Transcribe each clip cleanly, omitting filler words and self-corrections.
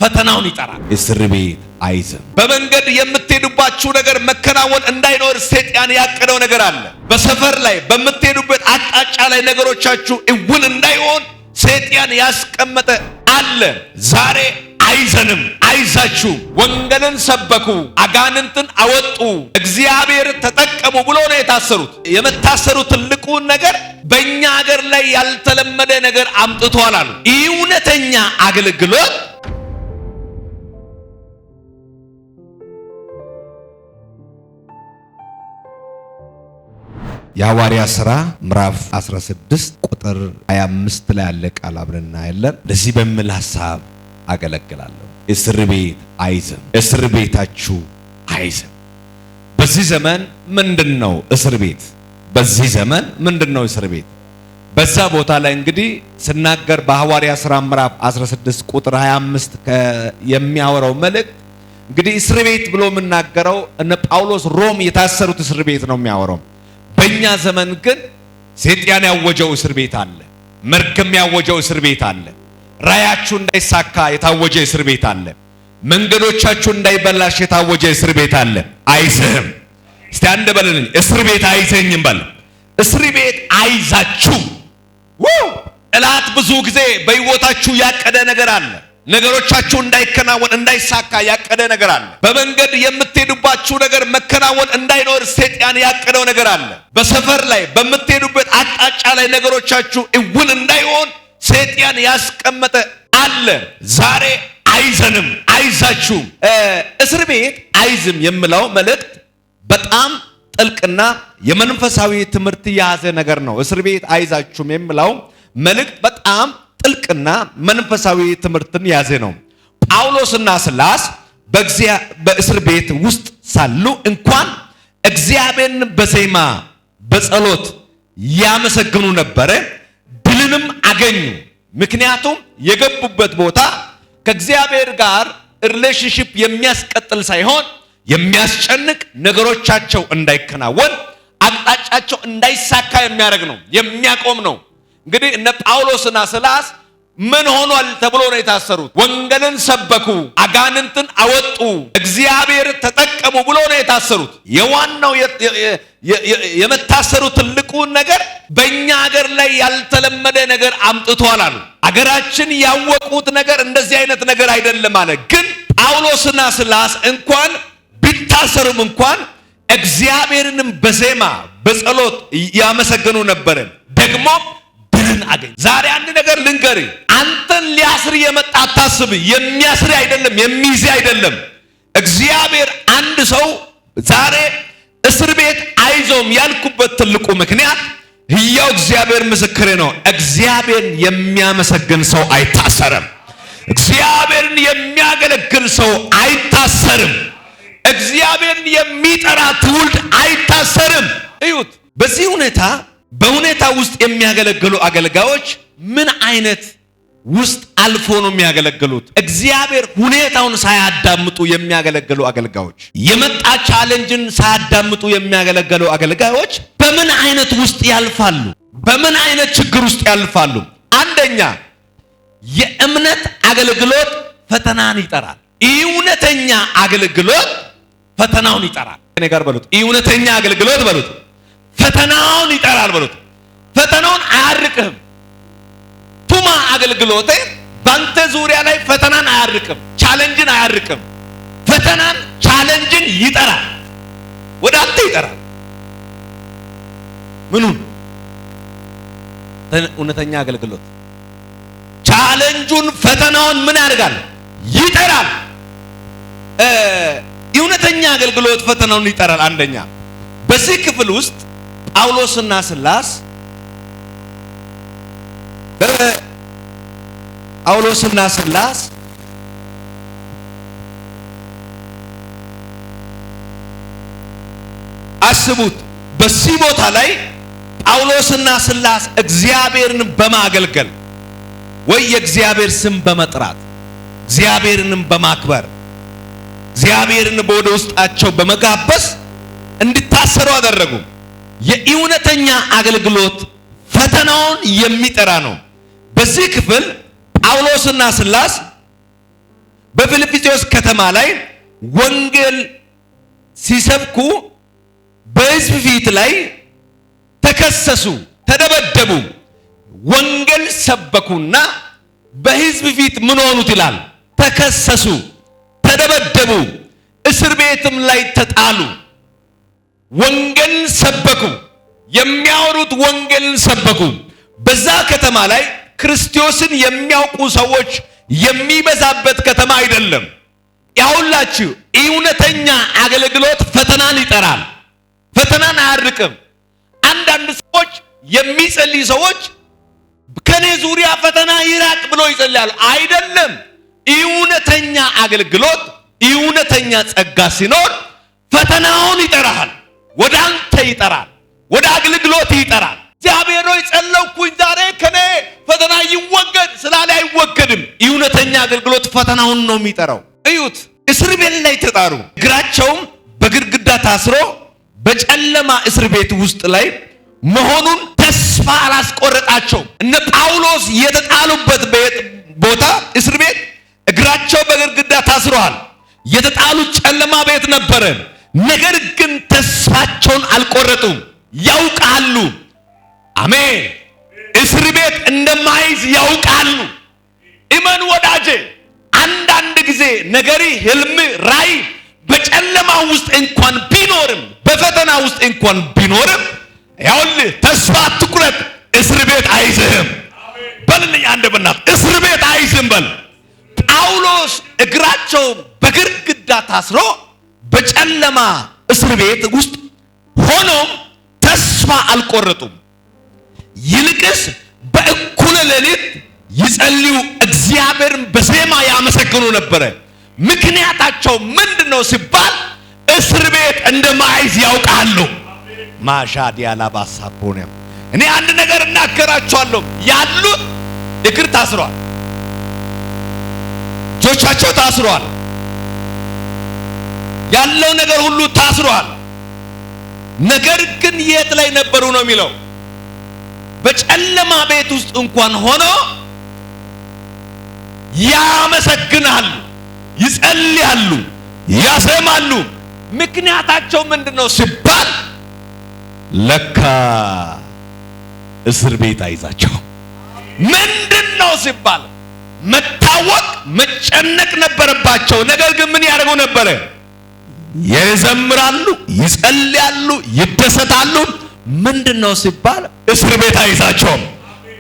ፈተናውን ይጠራል። እስር ቤት አይዝም። በመንገድ የምትሄዱባችሁ ነገር መከናወን እንዳይኖር ሰይጣን ያቀደው ነገር አለ። በሰፈር ላይ በምትሄዱበት አቅጣጫ ላይ ነገሮቻችሁ እውን እንዳይሆን ሰይጣን ያስቀመጠ አለ። ዛሬ አይዘንም፣ አይዛችሁ። ወንጌልን ሰበኩ፣ አጋንንትን አወጡ፣ እግዚአብሔር ተጠቀሙ ብሎ ነው የታሰሩት። የመታሰሩ ትልቁ ነገር በእኛ ሀገር ላይ ያልተለመደ ነገር አምጥቷል አሉ። እውነተኛ አገልግሎት የሐዋርያ ሥራ ምዕራፍ 16 ቁጥር 25 ላይ ያለ ቃል አብረን እናያለን። ለዚህ በሚል ሐሳብ አገለግላለሁ። እስር ቤት አይዝም። እስር ቤታችሁ አይዝም። በዚህ ዘመን ምንድነው እስር ቤት? በዚህ ዘመን ምንድነው እስር ቤት? በዛ ቦታ ላይ እንግዲህ ስናገር በሐዋርያ ሥራ ምዕራፍ 16 ቁጥር 25 የሚያወራው መልእክት እንግዲህ እስር ቤት ብሎ የምናገረው እነ ጳውሎስ ሮም የታሰሩት እስር ቤት ነው የሚያወራው። በእኛ ዘመን ግን ሰይጣን ያወጀው እስር ቤት አለ። መርገም ያወጀው እስር ቤት አለ። ራያችሁ እንዳይሳካ የታወጀ እስር ቤት አለ። መንገዶቻችሁ እንዳይበላሽ የታወጀ እስር ቤት አለ። አይዝህም። እስቲ አንድ በለልኝ፣ እስር ቤት አይዘኝም በል። እስር ቤት አይዛችሁ። ጠላት ብዙ ጊዜ በሕይወታችሁ ያቀደ ነገር አለ። ነገሮቻችሁ እንዳይከናወን እንዳይሳካ ያቀደ ነገር አለ። በመንገድ የምትሄዱባችሁ ነገር መከናወን እንዳይኖር ሰይጣን ያቀደው ነገር አለ። በሰፈር ላይ በምትሄዱበት አቅጣጫ ላይ ነገሮቻችሁ እውን እንዳይሆን ሰይጣን ያስቀመጠ አለ። ዛሬ አይዘንም፣ አይዛችሁም። እስር ቤት አይዝም የሚለው መልእክት በጣም ጥልቅና የመንፈሳዊ ትምህርት የያዘ ነገር ነው። እስር ቤት አይዛችሁም የሚለው መልእክት በጣም ጥልቅና መንፈሳዊ ትምህርትን ያዘ ነው። ጳውሎስና ሲላስ በእስር ቤት ውስጥ ሳሉ እንኳን እግዚአብሔርን በዜማ በጸሎት ያመሰግኑ ነበረ፣ ድልንም አገኙ። ምክንያቱም የገቡበት ቦታ ከእግዚአብሔር ጋር ሪሌሽንሺፕ የሚያስቀጥል ሳይሆን የሚያስጨንቅ፣ ነገሮቻቸው እንዳይከናወን አቅጣጫቸው እንዳይሳካ የሚያደርግ ነው፣ የሚያቆም ነው። እንግዲህ እነ ጳውሎስና ሲላስ ምን ሆኗል ተብሎ ነው የታሰሩት? ወንጌልን ሰበኩ፣ አጋንንትን አወጡ፣ እግዚአብሔር ተጠቀሙ ብሎ ነው የታሰሩት። የዋናው የመታሰሩ ትልቁ ነገር በእኛ ሀገር ላይ ያልተለመደ ነገር አምጥቷል አሉ። አገራችን ያወቁት ነገር እንደዚህ አይነት ነገር አይደለም አለ። ግን ጳውሎስና ሲላስ እንኳን ቢታሰሩም እንኳን እግዚአብሔርንም በዜማ በጸሎት ያመሰግኑ ነበር። ደግሞ አገኝ። ዛሬ አንድ ነገር ልንገር፣ አንተን ሊያስር የመጣ አታስብ። የሚያስር አይደለም፣ የሚይዝ አይደለም። እግዚአብሔር አንድ ሰው ዛሬ እስር ቤት አይዞም ያልኩበት ትልቁ ምክንያት ሕያው እግዚአብሔር ምስክሬ ነው። እግዚአብሔርን የሚያመሰግን ሰው አይታሰርም። እግዚአብሔርን የሚያገለግል ሰው አይታሰርም። እግዚአብሔርን የሚጠራ ትውልድ አይታሰርም። እዩት። በዚህ በሁኔታ ውስጥ የሚያገለግሉ አገልጋዮች ምን አይነት ውስጥ አልፎ ነው የሚያገለግሉት? እግዚአብሔር ሁኔታውን ሳያዳምጡ የሚያገለግሉ አገልጋዮች፣ የመጣ ቻሌንጅን ሳያዳምጡ የሚያገለግሉ አገልጋዮች በምን አይነት ውስጥ ያልፋሉ? በምን አይነት ችግር ውስጥ ያልፋሉ? አንደኛ የእምነት አገልግሎት ፈተናን ይጠራል። እውነተኛ አገልግሎት ፈተናውን ይጠራል። እኔ ጋር በሉት፣ እውነተኛ አገልግሎት በሉት ፈተናውን ይጠራል በሉት። ፈተናውን አያርቅህም። ቱማ አገልግሎቴ ባንተ ዙሪያ ላይ ፈተናን አያርቅም፣ ቻሌንጅን አያርቅም። ፈተናን ቻሌንጅን ይጠራል፣ ወደ አንተ ይጠራል። ምኑን? እውነተኛ አገልግሎት ቻሌንጁን ፈተናውን ምን ያደርጋል? ይጠራል። እውነተኛ አገልግሎት ፈተናውን ይጠራል። አንደኛ በዚህ ክፍል ውስጥ ጳውሎስና ሲላስ አስቡት። በዚህ ቦታ ላይ ጳውሎስና ሲላስ እግዚአብሔርን በማገልገል ወይ የእግዚአብሔር ስም በመጥራት እግዚአብሔርንም በማክበር እግዚአብሔርን ወደ ውስጣቸው በመጋበዝ እንዲታሰሩ አደረጉ። የእውነተኛ አገልግሎት ፈተናውን የሚጠራ ነው። በዚህ ክፍል ጳውሎስና ሲላስ በፊልጵስዩስ ከተማ ላይ ወንጌል ሲሰብኩ በሕዝብ ፊት ላይ ተከሰሱ፣ ተደበደቡ። ወንጌል ሰበኩና በሕዝብ ፊት ምን ሆኑት ይላል? ተከሰሱ፣ ተደበደቡ፣ እስር ቤትም ላይ ተጣሉ። ወንጌል ሰበኩ። የሚያወሩት ወንጌል ሰበኩ። በዛ ከተማ ላይ ክርስቶስን የሚያውቁ ሰዎች የሚበዛበት ከተማ አይደለም። ያውላችሁ እውነተኛ አገልግሎት ፈተናን ይጠራል። ፈተናን አያርቅም። አንዳንድ ሰዎች የሚጸልዩ ሰዎች ከኔ ዙሪያ ፈተና ይራቅ ብሎ ይጸልያሉ። አይደለም። እውነተኛ አገልግሎት፣ እውነተኛ ጸጋ ሲኖር ፈተናውን ይጠራል፣ ወደ አንተ ይጠራል፣ ወደ አገልግሎት ይጠራል። እግዚአብሔር ሆይ ጸለይኩኝ ዛሬ ከኔ ፈተና ይወገድ ስላለ አይወገድም። እውነተኛ አገልግሎት ፈተናውን ነው የሚጠራው። እዩት፣ እስር ቤት ላይ ተጣሩ። እግራቸውም በግድግዳ ታስሮ በጨለማ እስር ቤት ውስጥ ላይ መሆኑን ተስፋ አላስቆረጣቸው። እነ ጳውሎስ የተጣሉበት ቦታ እስር ቤት እግራቸው በግድግዳ ታስሯል። የተጣሉት ጨለማ ቤት ነበረ። ነገር ግን ተስፋቸውን አልቆረጡም። ያውቃሉ። አሜን። እስር ቤት እንደማይዝ ያውቃሉ። እመን ወዳጄ፣ አንዳንድ ጊዜ ነገሪ፣ ህልም፣ ራይ በጨለማ ውስጥ እንኳን ቢኖርም በፈተና ውስጥ እንኳን ቢኖርም ያውልህ ተስፋ አትቁረጥ። እስር ቤት አይዝህም። በልልኝ አንድ በእናትህ እስር ቤት አይዝህም በል። ጳውሎስ እግራቸው በግድግዳ ታስሮ በጨለማ እስር ቤት ውስጥ ሆኖም ተስፋ አልቆረጡም። ይልቅስ በእኩለ ሌሊት ይጸልዩ፣ እግዚአብሔርን በዜማ ያመሰግኑ ነበረ። ምክንያታቸው ምንድነው ሲባል እስር ቤት እንደማይዝ ያውቃሉ። ማሻዲያ ላባሳቦነ እኔ አንድ ነገር እናገራቸዋለሁ። ያሉት እግር ታስሯል፣ እጆቻቸው ታስሯል፣ ያለው ነገር ሁሉ ታስሯል። ነገር ግን የት ላይ ነበሩ ነው የሚለው? በጨለማ ቤት ውስጥ እንኳን ሆኖ ያመሰግናሉ፣ ይጸልያሉ፣ ያሰማሉ። ምክንያታቸው ምንድነው ሲባል ለካ እስር ቤት አይዛቸው። ምንድነው ሲባል መታወቅ፣ መጨነቅ ነበረባቸው። ነገር ግን ምን ያደርጉ ነበረ? ይዘምራሉ፣ ይጸልያሉ፣ ይደሰታሉ። ምንድነው ሲባል እስር ቤት አይዛቸውም።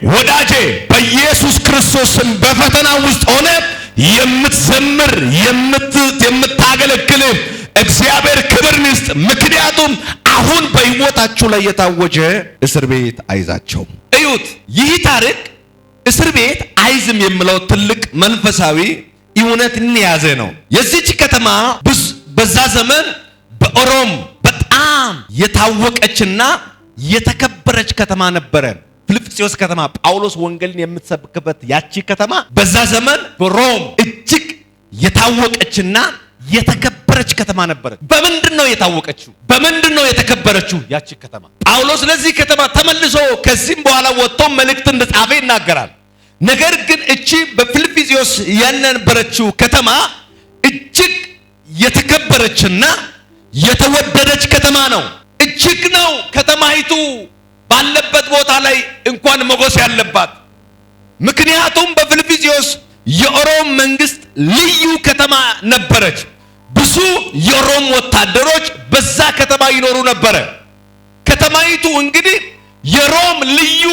ወዳጄ በኢየሱስ ክርስቶስም በፈተና ውስጥ ሆነ የምትዘምር የምታገለግል እግዚአብሔር ክብር ይስጥ። ምክንያቱም አሁን በሕይወታችሁ ላይ የታወጀ እስር ቤት አይዛቸውም። እዩት፣ ይህ ታሪክ እስር ቤት አይዝም የሚለው ትልቅ መንፈሳዊ እውነትን የያዘ ነው። የዚች ከተማ በዛ ዘመን በሮም በጣም የታወቀችና የተከበረች ከተማ ነበረ። ፊልጵስዩስ ከተማ ጳውሎስ ወንጌልን የምትሰብክበት ያቺ ከተማ በዛ ዘመን በሮም እጅግ የታወቀችና የተከበረች ከተማ ነበረች። በምንድነው የታወቀችው? በምንድነው የተከበረችው? ያቺ ከተማ ጳውሎስ ለዚህ ከተማ ተመልሶ ከዚህም በኋላ ወጥቶ መልእክት እንደጻፈ ይናገራል። ነገር ግን እቺ በፊልጵስዩስ የነበረችው ከተማ እጅግ የተከበረችና የተወደደች ከተማ ነው። እጅግ ነው ከተማይቱ ባለበት ቦታ ላይ እንኳን ሞገስ ያለባት። ምክንያቱም በፊልጵስዩስ የሮም መንግስት ልዩ ከተማ ነበረች። ብዙ የሮም ወታደሮች በዛ ከተማ ይኖሩ ነበረ። ከተማይቱ እንግዲህ የሮም ልዩ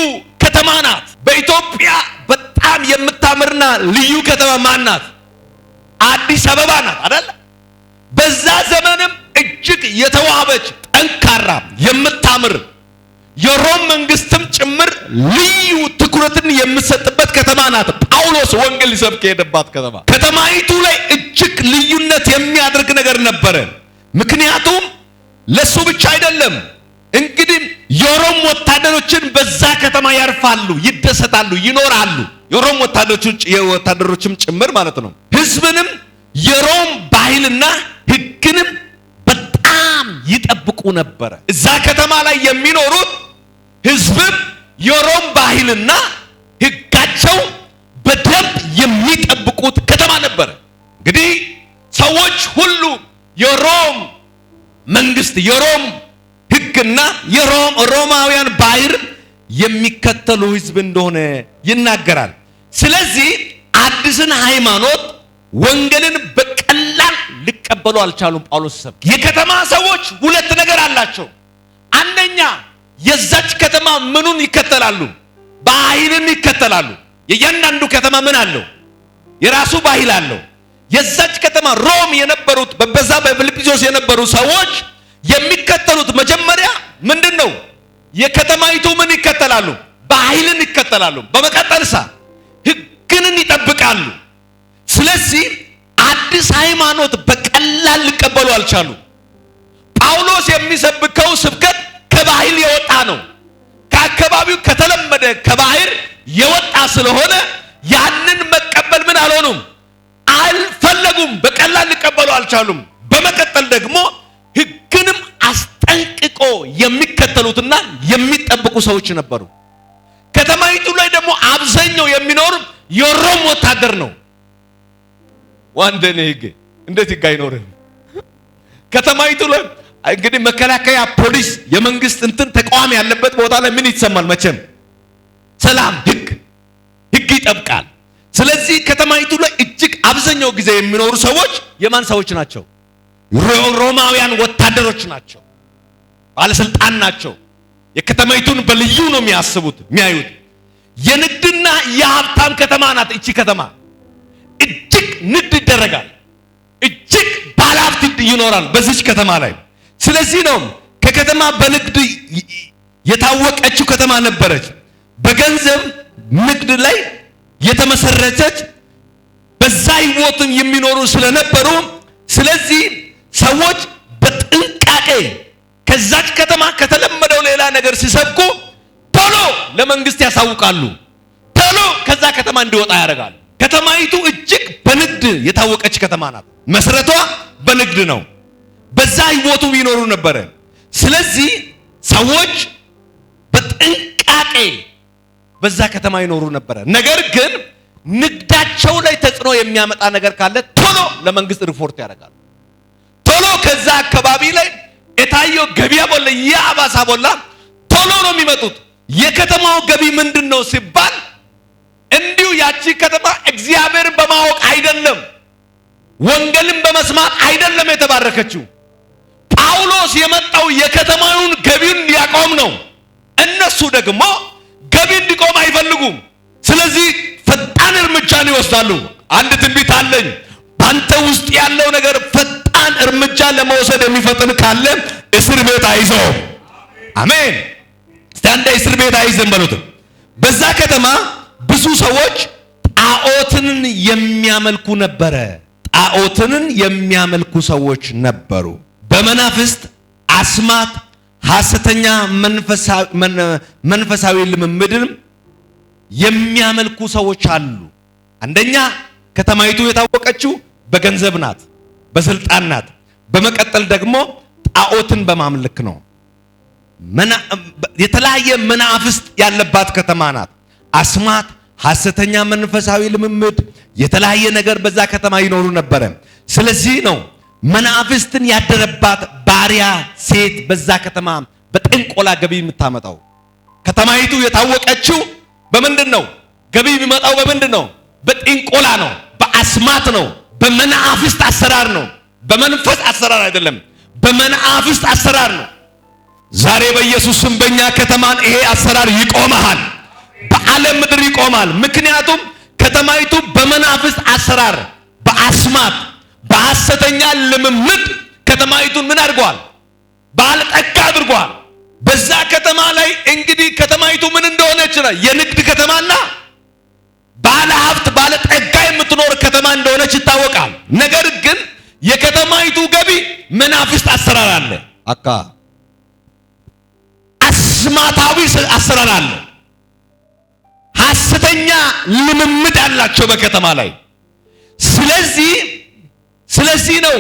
ከተማ ናት። በኢትዮጵያ በጣም የምታምርና ልዩ ከተማ ማን ናት? አዲስ አበባ ናት አይደል? በዛ ዘመንም እጅግ የተዋበች ጠንካራ የምታምር የሮም መንግስትም ጭምር ልዩ ትኩረትን የምትሰጥበት ከተማ ናት። ጳውሎስ ወንጌል ሊሰብክ የሄደባት ከተማ። ከተማይቱ ላይ እጅግ ልዩነት የሚያደርግ ነገር ነበረ። ምክንያቱም ለሱ ብቻ አይደለም። እንግዲህ የሮም ወታደሮችን በዛ ከተማ ያርፋሉ፣ ይደሰታሉ፣ ይኖራሉ። የሮም ወታደሮችም ጭምር ማለት ነው። ህዝብንም የሮም ባህልና ህግንም በጣም ይጠብቁ ነበረ። እዛ ከተማ ላይ የሚኖሩት ህዝብም የሮም ባህልና ህጋቸው በደንብ የሚጠብቁት ከተማ ነበረ። እንግዲህ ሰዎች ሁሉ የሮም መንግስት የሮም ሕግና የሮማውያን ባህር የሚከተሉ ሕዝብ እንደሆነ ይናገራል። ስለዚህ አዲስን ሃይማኖት ወንጌልን በቀላል ሊቀበሉ አልቻሉም። ጳውሎስ ሰብክ የከተማ ሰዎች ሁለት ነገር አላቸው። አንደኛ የዛች ከተማ ምኑን ይከተላሉ? ባህልን ይከተላሉ። የእያንዳንዱ ከተማ ምን አለው? የራሱ ባህል አለው። የዛች ከተማ ሮም የነበሩት በዛ በፊልጵስዩስ የነበሩ ሰዎች የሚከተሉት መጀመሪያ ምንድነው? የከተማይቱ ምን ይከተላሉ? ባህልን ይከተላሉ። በመቀጠልሳ ሕግን ይጠብቃሉ። ስለዚህ አዲስ ሃይማኖት በቀላል ሊቀበሉ አልቻሉ። ጳውሎስ የሚሰብከው ስብከት ከባህል የወጣ ነው። ከአካባቢው ከተለመደ ከባህል የወጣ ስለሆነ ያንን መቀበል ምን አልሆኑም፣ አልፈለጉም። በቀላል ሊቀበሉ አልቻሉም። በመቀጠል ደግሞ ሕግንም አስጠንቅቆ የሚከተሉትና የሚጠብቁ ሰዎች ነበሩ። ከተማይቱ ላይ ደግሞ አብዛኛው የሚኖር የሮም ወታደር ነው። ዋንደኔ ሕግ እንዴት ሕግ አይኖርም? ከተማይቱ ላይ እንግዲህ መከላከያ፣ ፖሊስ፣ የመንግስት እንትን ተቋም ያለበት ቦታ ላይ ምን ይሰማል? መቼም ሰላም፣ ሕግ ይጠብቃል። ስለዚህ ከተማይቱ ላይ እጅግ አብዛኛው ጊዜ የሚኖሩ ሰዎች የማን ሰዎች ናቸው? ሮማውያን ወታደሮች ናቸው፣ ባለስልጣን ናቸው። የከተማይቱን በልዩ ነው የሚያስቡት የሚያዩት። የንግድና የሀብታም ከተማ ናት እቺ ከተማ። እጅግ ንግድ ይደረጋል፣ እጅግ ባለሀብት ይኖራል በዚች ከተማ ላይ። ስለዚህ ነው ከከተማ በንግድ የታወቀችው ከተማ ነበረች። በገንዘብ ንግድ ላይ የተመሰረተች በዛ ህይወትን የሚኖሩ ስለነበሩ ስለዚህ ሰዎች በጥንቃቄ ከዛች ከተማ ከተለመደው ሌላ ነገር ሲሰብኩ ቶሎ ለመንግስት ያሳውቃሉ፣ ቶሎ ከዛ ከተማ እንዲወጣ ያደርጋሉ። ከተማይቱ እጅግ በንግድ የታወቀች ከተማ ናት። መስረቷ በንግድ ነው። በዛ ህይወቱ ይኖሩ ነበረ። ስለዚህ ሰዎች በጥንቃቄ በዛ ከተማ ይኖሩ ነበረ። ነገር ግን ንግዳቸው ላይ ተጽዕኖ የሚያመጣ ነገር ካለ ቶሎ ለመንግስት ሪፖርት ያደርጋሉ። ቶሎ ከዛ አካባቢ ላይ የታየው ገቢያ ቦለ ያባሳ ቦላ ቶሎ ነው የሚመጡት። የከተማው ገቢ ምንድነው ሲባል እንዲሁ ያቺ ከተማ እግዚአብሔርን በማወቅ አይደለም፣ ወንጌልን በመስማት አይደለም የተባረከችው። ጳውሎስ የመጣው የከተማውን ገቢን ሊያቆም ነው። እነሱ ደግሞ ገቢ እንዲቆም አይፈልጉም። ስለዚህ ፈጣን እርምጃን ይወስዳሉ። አንድ ትንቢት አለኝ። ባንተ ውስጥ ያለው ነገር ፈጣን እርምጃ ለመውሰድ የሚፈጥን ካለ እስር ቤት አይዘው። አሜን። ስታንዳ እስር ቤት አይዘን በሉት። በዛ ከተማ ብዙ ሰዎች ጣዖትን የሚያመልኩ ነበረ። ጣዖትን የሚያመልኩ ሰዎች ነበሩ። በመናፍስት አስማት፣ ሐሰተኛ መንፈሳዊ ልምምድን የሚያመልኩ ሰዎች አሉ። አንደኛ ከተማይቱ የታወቀችው በገንዘብ ናት፣ በስልጣን ናት። በመቀጠል ደግሞ ጣዖትን በማምለክ ነው። የተለያየ መናፍስት ያለባት ከተማ ናት። አስማት፣ ሐሰተኛ መንፈሳዊ ልምምድ፣ የተለያየ ነገር በዛ ከተማ ይኖሩ ነበረ። ስለዚህ ነው መናፍስትን ያደረባት ባሪያ ሴት በዛ ከተማ በጥንቆላ ገቢ የምታመጣው። ከተማይቱ የታወቀችው በምንድን ነው? ገቢ የሚመጣው በምንድን ነው? በጥንቆላ ነው፣ በአስማት ነው፣ በመናፍስት አሰራር ነው። በመንፈስ አሰራር አይደለም፣ በመናፍስት አሰራር ነው። ዛሬ በኢየሱስ ስም በእኛ ከተማን ይሄ አሰራር ይቆማል፣ በዓለም ምድር ይቆማል። ምክንያቱም ከተማይቱ በመናፍስት አሰራር፣ በአስማት፣ በሐሰተኛ ልምምድ ከተማይቱን ምን አድርጓል? ባለጠጋ አድርጓል። በዛ ከተማ ላይ እንግዲህ ከተማይቱ ምን እንደሆነች ነው? የንግድ ከተማና ባለ ሀብት ባለጠጋ የምትኖር ከተማ እንደሆነች ይታወቃል። ነገር ግን የከተማይቱ ገቢ መናፍስት አሰራር አለ፣ አስማታዊ አሰራር አለ፣ ሐሰተኛ ልምምድ አላቸው በከተማ ላይ። ስለዚህ ነው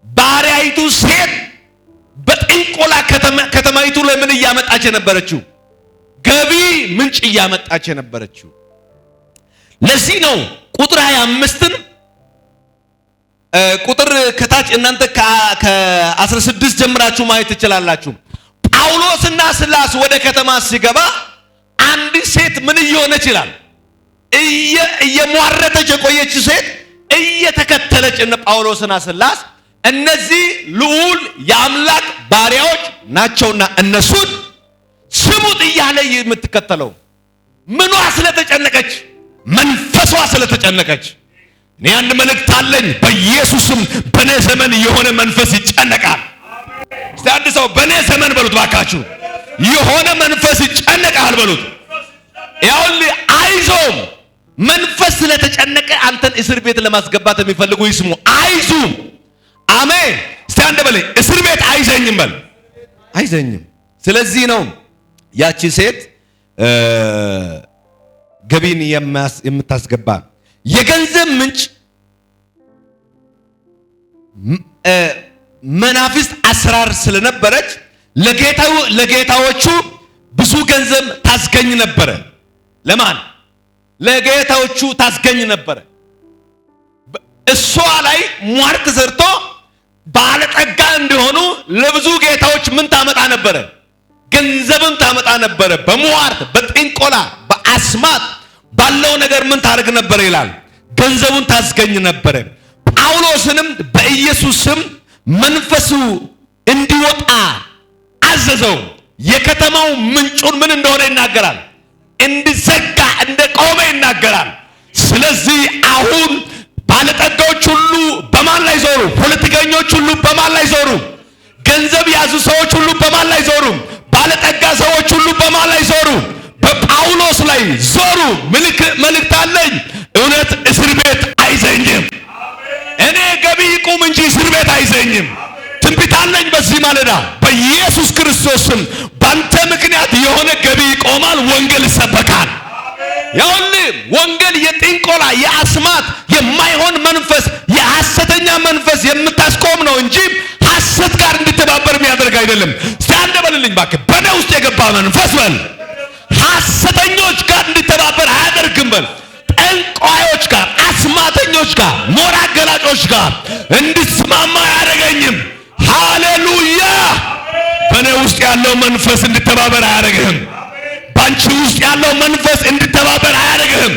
ባሪያይቱ ሴት በጥንቆላ ከተማይቱ ላይ ምን እያመጣች የነበረችው? ገቢ ምንጭ እያመጣች የነበረችው። ለዚህ ነው ቁጥር 25ን ቁጥር ከታች እናንተ ከ16 ጀምራችሁ ማየት ትችላላችሁ። ጳውሎስና ሲላስ ወደ ከተማ ሲገባ አንዲት ሴት ምን እየሆነች ይላል? እየሟረተች የቆየች ሴት እየተከተለች እነ ጳውሎስና ሲላስ እነዚህ ልዑል የአምላክ ባሪያዎች ናቸውና እነሱን ስሙት እያለ የምትከተለው ምኗ ስለተጨነቀች? መንፈሷ ስለተጨነቀች። እኔ አንድ መልእክት አለኝ። በኢየሱስም በኔ ዘመን የሆነ መንፈስ ይጨነቃል። እስቲ አንድ ሰው በኔ ዘመን በሉት ባካችሁ፣ የሆነ መንፈስ ይጨነቃል በሉት። ያውልህ አይዞም። መንፈስ ስለተጨነቀ አንተን እስር ቤት ለማስገባት የሚፈልጉ ይስሙ። አይዙ አሜን። እስቲ አንድ በለኝ፣ እስር ቤት አይዘኝም በል። አይዘኝም። ስለዚህ ነው ያቺ ሴት ገቢን የምታስገባ የገንዘብ ምንጭ መናፍስት አሰራር ስለነበረች ለጌታዎቹ ብዙ ገንዘብ ታስገኝ ነበረ። ለማን? ለጌታዎቹ ታስገኝ ነበረ። እሷ ላይ ሟርት ሰርቶ ባለጠጋ እንዲሆኑ ለብዙ ጌታዎች ምን ታመጣ ነበረ? ገንዘብን ታመጣ ነበረ። በሟርት በጥንቆላ በአስማት ባለው ነገር ምን ታደርግ ነበረ ይላል? ገንዘቡን ታስገኝ ነበረ። ጳውሎስንም በኢየሱስ ስም መንፈሱ እንዲወጣ አዘዘው። የከተማው ምንጩን ምን እንደሆነ ይናገራል? እንዲዘጋ እንደቆመ ይናገራል። ስለዚህ አሁን ባለጠጋዎች ሁሉ በማን ላይ ዞሩ? ፖለቲከኞች ሁሉ በማን ላይ ዞሩ? ገንዘብ ያዙ ሰዎች ሁሉ በማን ላይ ዞሩ? ባለጠጋ ሰዎች ሁሉ በማን ላይ ዞሩ? በጳውሎስ ላይ ዞሩ። መልእክት አለኝ። እውነት እስር ቤት አይዘኝም። እኔ ገቢ ይቁም እንጂ እስር ቤት አይዘኝም። ትንቢት አለኝ በዚህ ማለዳ በኢየሱስ ክርስቶስ ስም ባንተ ምክንያት የሆነ ገቢ ይቆማል። ወንጌል ይሰበካል። ያውልህ ወንጌል የጥንቆላ የአስማት የማይሆን መንፈስ የሐሰተኛ መንፈስ የምታስቆም ነው እንጂ ሐሰት ጋር እንድትባበር የሚያደርግ አይደለም። እስቲ አንድ በልልኝ እባክህ፣ በኔ ውስጥ የገባ መንፈስ በል ሐሰተኞች ጋር እንድትባበር አያደርግም በል። ጠንቋዮች ጋር፣ አስማተኞች ጋር፣ ሞራ ገላጮች ጋር እንድትስማማ አያደርገኝም። ሃሌሉያ! በኔ ውስጥ ያለው መንፈስ እንድትተባበር አያደርግህም። ባንቺ ውስጥ ያለው መንፈስ እንድትተባበር አያደርግህም።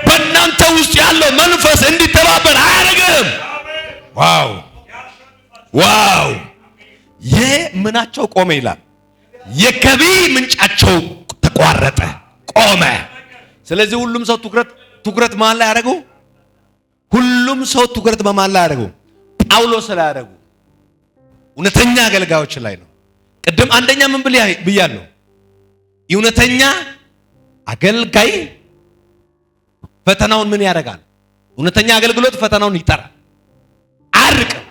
በእናንተ ውስጥ ያለው መንፈስ እንድትተባበር አያደርግህም። ዋው ዋው! ምናቸው ቆመ ይላል። የገቢ ምንጫቸው ተቋረጠ፣ ቆመ። ስለዚህ ሁሉም ሰው ትኩረት ማን ላይ ያደረገው? ሁሉም ሰው ትኩረት በማን ላይ ያደረገው? ጳውሎስ ላይ ያደረገው። እውነተኛ አገልጋዮች ላይ ነው። ቅድም አንደኛ ምን ብያለሁ? እውነተኛ አገልጋይ ፈተናውን ምን ያደርጋል? እውነተኛ አገልግሎት ፈተናውን ይጠራል፣ አያርቅም።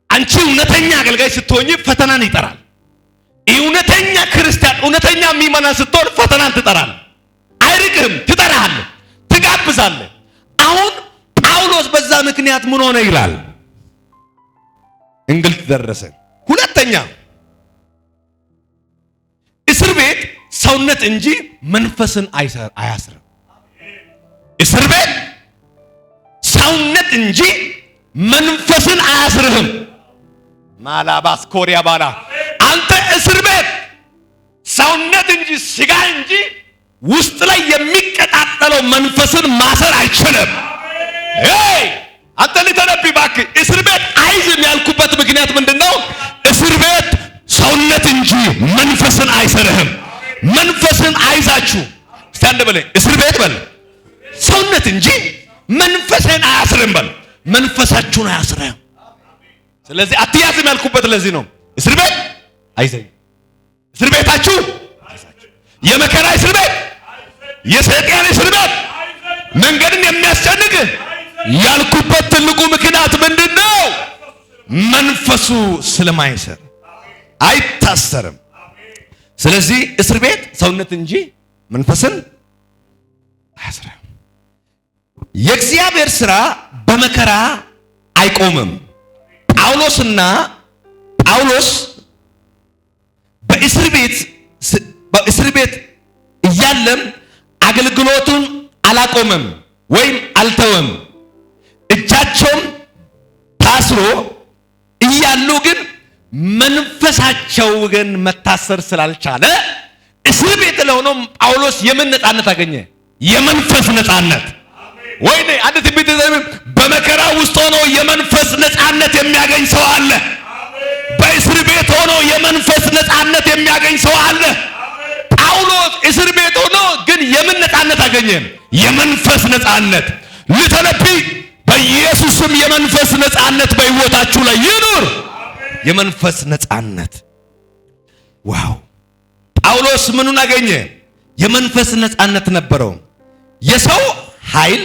አንቺ እውነተኛ አገልጋይ ስትሆኚ ፈተናን ይጠራል። እውነተኛ ክርስቲያን እውነተኛ የሚመና ስትሆን ፈተናን ትጠራል፣ አይርቅም፣ ትጠራል፣ ትጋብዛለህ። አሁን ጳውሎስ በዛ ምክንያት ምን ሆነ ይላል? እንግልት ደረሰ። ሁለተኛ እስር ቤት ሰውነት እንጂ መንፈስን አያስርም። እስር ቤት ሰውነት እንጂ መንፈስን አያስርህም። ማላባስ ኮሪያ ባላ አንተ እስር ቤት ሰውነት እንጂ ስጋ እንጂ ውስጥ ላይ የሚቀጣጠለው መንፈስን ማሰር አይችልም። አንተ ልተነብይ እባክህ። እስር ቤት አይዝም ያልኩበት ምክንያት ምንድነው? እስር ቤት ሰውነት እንጂ መንፈስን አይሰርህም። መንፈስን አይዛችሁ። እስቲ አንድ በለኝ፣ እስር ቤት በል ሰውነት እንጂ መንፈስን አያስርም በል። መንፈሳችሁን አያስርህም። ስለዚህ አትያዝም ያልኩበት ለዚህ ነው። እስር ቤት አይዘኝ። እስር ቤታችሁ የመከራ እስር ቤት፣ የሰይጣን እስር ቤት፣ መንገድን የሚያስጨንቅ ያልኩበት ትልቁ ምክንያት ምንድነው? መንፈሱ ስለማይሰር አይታሰርም። ስለዚህ እስር ቤት ሰውነት እንጂ መንፈስን አያስርም። የእግዚአብሔር ሥራ በመከራ አይቆምም። ጳውሎስ በእስር ቤት እያለም አገልግሎቱን አላቆመም ወይም አልተወም። እጃቸውም ታስሮ እያሉ ግን መንፈሳቸው ግን መታሰር ስላልቻለ እስር ቤት ለሆነው ጳውሎስ የምን ነፃነት አገኘ? የመንፈስ ነፃነት። ወይኔ አንድ ትንቢት በመከራ ውስጥ ሆኖ የመንፈስ ነፃነት የሚያገኝ ሰው አለ። በእስር ቤት ሆኖ የመንፈስ ነፃነት የሚያገኝ ሰው አለ። ጳውሎስ እስር ቤት ሆኖ ግን የምን ነፃነት አገኘ? የመንፈስ ነፃነት። ልተነብይ በኢየሱስም የመንፈስ ነፃነት በሕይወታችሁ ላይ ይኑር። የመንፈስ ነፃነት። ዋው! ጳውሎስ ምኑን አገኘ? የመንፈስ ነፃነት ነበረው። የሰው ኃይል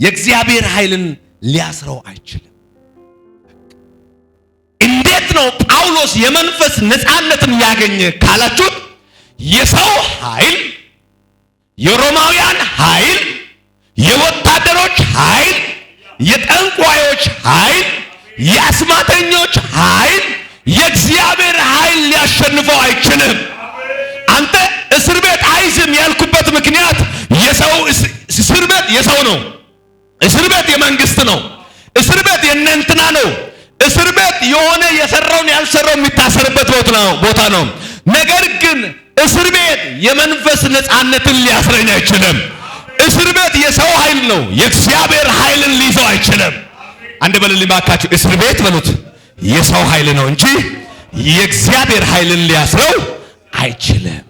የእግዚአብሔር ኃይልን ሊያስረው አይችልም። እንዴት ነው ጳውሎስ የመንፈስ ነፃነትን ያገኘ ካላችሁት፣ የሰው ኃይል፣ የሮማውያን ኃይል፣ የወታደሮች ኃይል፣ የጠንቋዮች ኃይል፣ የአስማተኞች ኃይል የእግዚአብሔር ኃይል ሊያሸንፈው አይችልም። አንተ እስር ቤት አይዝም ያልኩበት ምክንያት የሰው እስር ቤት የሰው ነው። እስር ቤት የመንግስት ነው። እስር ቤት የእነንትና ነው። እስር ቤት የሆነ የሰራውን ያልሰራው የሚታሰርበት ቦታ ነው። ነገር ግን እስር ቤት የመንፈስ ነፃነትን ሊያስረኝ አይችልም። እስር ቤት የሰው ኃይል ነው። የእግዚአብሔር ኃይልን ሊይዘው አይችልም። አንድ በልልኝ ባካችሁ፣ እስር ቤት በሉት የሰው ኃይል ነው እንጂ የእግዚአብሔር ኃይልን ሊያስረው አይችልም።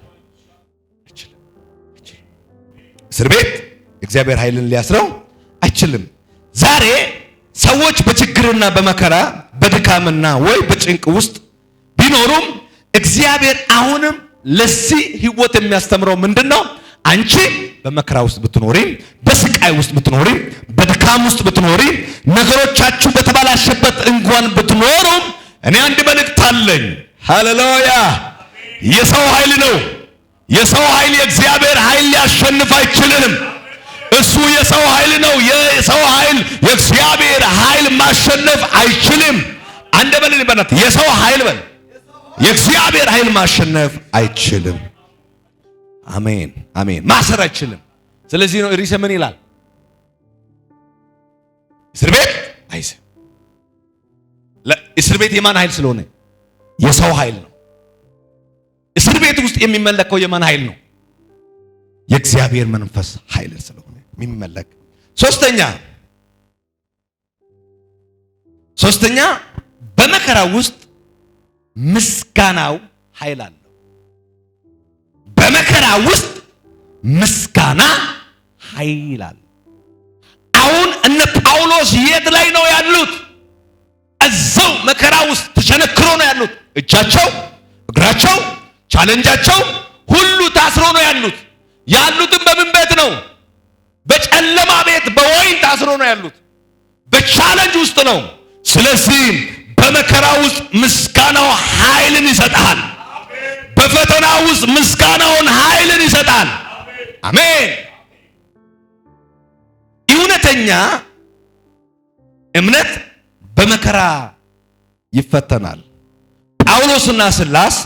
እስር ቤት የእግዚአብሔር ኃይልን ሊያስረው አይችልም። ዛሬ ሰዎች በችግርና በመከራ በድካምና ወይ በጭንቅ ውስጥ ቢኖሩም እግዚአብሔር አሁንም ለዚህ ህይወት የሚያስተምረው ምንድነው? አንቺ በመከራ ውስጥ ብትኖሪ፣ በስቃይ ውስጥ ብትኖሪ፣ በድካም ውስጥ ብትኖሪ፣ ነገሮቻችሁ በተባላሸበት እንኳን ብትኖሩም እኔ አንድ መልእክት አለኝ። ሃሌሉያ! የሰው ኃይል ነው። የሰው ኃይል የእግዚአብሔር ኃይል ሊያሸንፍ አይችልም። እሱ የሰው ኃይል ነው። የሰው ኃይል የእግዚአብሔር ኃይል ማሸነፍ አይችልም። አንድ በልልኝ በእናትህ የሰው ኃይል በል የእግዚአብሔር ኃይል ማሸነፍ አይችልም። አሜን አሜን። ማሰር አይችልም። ስለዚህ ነው ሪሰ ምን ይላል? እስር ቤት አይዝም። እስር ቤት የማን ኃይል ስለሆነ? የሰው ኃይል ነው። እስር ቤት ውስጥ የሚመለከው የማን ኃይል ነው? የእግዚአብሔር መንፈስ ኃይል ስለሆነ የሚመለክ። ሶስተኛ በመከራ ውስጥ ምስጋናው ኃይል አለው። በመከራ ውስጥ ምስጋና ኃይል አለ። አሁን እነ ጳውሎስ የት ላይ ነው ያሉት? እዛው መከራ ውስጥ ተቸነክሮ ነው ያሉት። እጃቸው፣ እግራቸው፣ ቻሌንጃቸው ሁሉ ታስሮ ነው ያሉት። ያሉትም በምን ቤት ነው? በጨለማ ቤት፣ በወይን ታስሮ ነው ያሉት። በቻሌንጅ ውስጥ ነው። ስለዚህ በመከራ ውስጥ ምስጋናው ኃይልን ይሰጣል። በፈተና ውስጥ ምስጋናውን ኃይልን ይሰጣል። አሜን። እውነተኛ እምነት በመከራ ይፈተናል። ጳውሎስና ሲላስ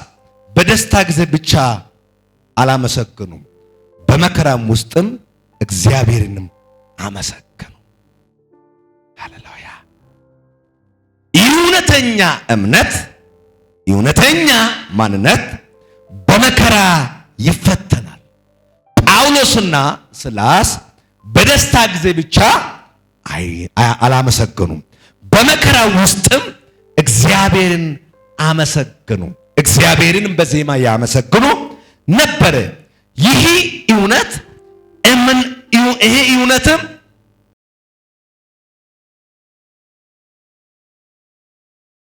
በደስታ ጊዜ ብቻ አላመሰገኑም፣ በመከራም ውስጥም እግዚአብሔርንም አመሰገኑ። ሃሌሉያ። እውነተኛ እምነት፣ እውነተኛ ማንነት በመከራ ይፈተናል። ጳውሎስና ሲላስ በደስታ ጊዜ ብቻ አላመሰገኑም፣ በመከራ ውስጥም እግዚአብሔርን አመሰገኑ። እግዚአብሔርን በዜማ ያመሰግኑ ነበር። ይህ እውነትም